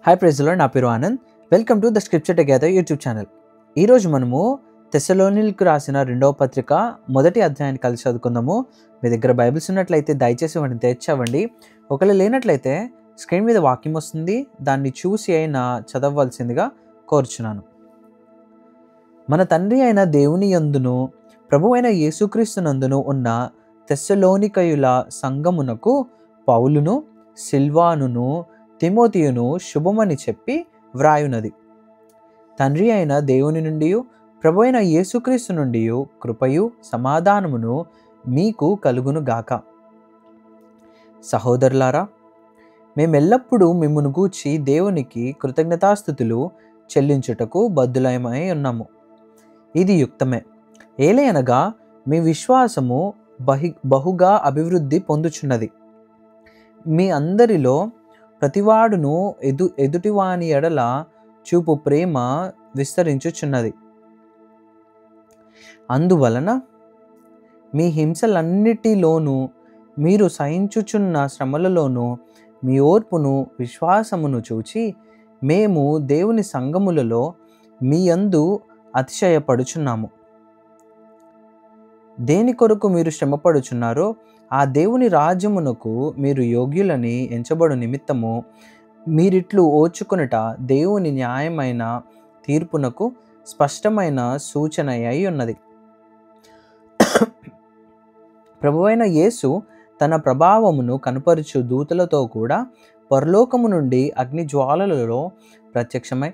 Hi ప్రైజ్లో, నా పేరు Anand. Welcome to the scripture together YouTube channel. ఈరోజు మనము తెస్సలోనిలకు రాసిన 2వ పత్రిక 1వ అధ్యాయాన్ని కలిసి చదువుకుందాము. మీ దగ్గర బైబిల్స్ ఉన్నట్లయితే దయచేసి వాటిని తెచ్చవండి. ఒకవేళ లేనట్లయితే స్క్రీన్ మీద వాక్యం వస్తుంది, దాన్ని చూసి అయినా చదవవలసిందిగా కోరుచున్నాను. మన తండ్రి అయిన దేవుని యందును ప్రభు అయిన యేసుక్రీస్తునందును ఉన్న తెస్సలోనికయుల సంఘమునకు పౌలును, సిల్వానును, తిమోతియును శుభమని చెప్పి వ్రాయునది. తండ్రి అయిన దేవుని నుండి ప్రభు అయిన యేసుక్రీస్తు నుండి కృపయు సమాధానమును మీకు కలుగును గాక. సహోదరులారా, మేమెల్లప్పుడూ మిమ్మును గూర్చి దేవునికి కృతజ్ఞతాస్తుతులు చెల్లించుటకు బద్ధులమై ఉన్నాము. ఇది యుక్తమే. ఏలయనగా మీ విశ్వాసము బహుగా అభివృద్ధి పొందుచున్నది. మీ అందరిలో ప్రతివాడును ఎదుటివాని ఎడల చూపు ప్రేమ విస్తరించుచున్నది. అందువలన మీ హింసలన్నిటిలోనూ మీరు సహించుచున్న శ్రమలలోనూ మీ ఓర్పును విశ్వాసమును చూచి మేము దేవుని సంఘములలో మీ యందు అతిశయపడుచున్నాము. దేని కొరకు మీరు శ్రమపడుచున్నారో ఆ దేవుని రాజ్యమునకు మీరు యోగ్యులని ఎంచబడు నిమిత్తము మీరిట్లు ఓర్చుకొనుట దేవుని న్యాయమైన తీర్పునకు స్పష్టమైన సూచన అయి ఉన్నది. ప్రభువైన యేసు తన ప్రభావమును కనపరుచు దూతలతో కూడా పరలోకము నుండి అగ్ని జ్వాలలలో ప్రత్యక్షమై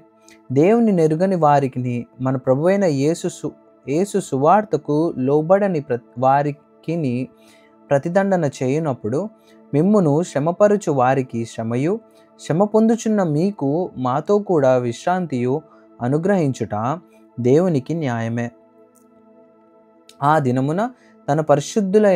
దేవుని నెరుగని వారికి మన ప్రభువైన యేసు సువార్తకు లోబడని వారికి ప్రతిదండన చేయునప్పుడు మిమ్మును శ్రమపరుచు వారికి శ్రమయు, శ్రమ పొందుచున్న మీకు మాతో కూడా విశ్రాంతియు అనుగ్రహించుట దేవునికి న్యాయమే. ఆ దినమున తన పరిశుద్ధుల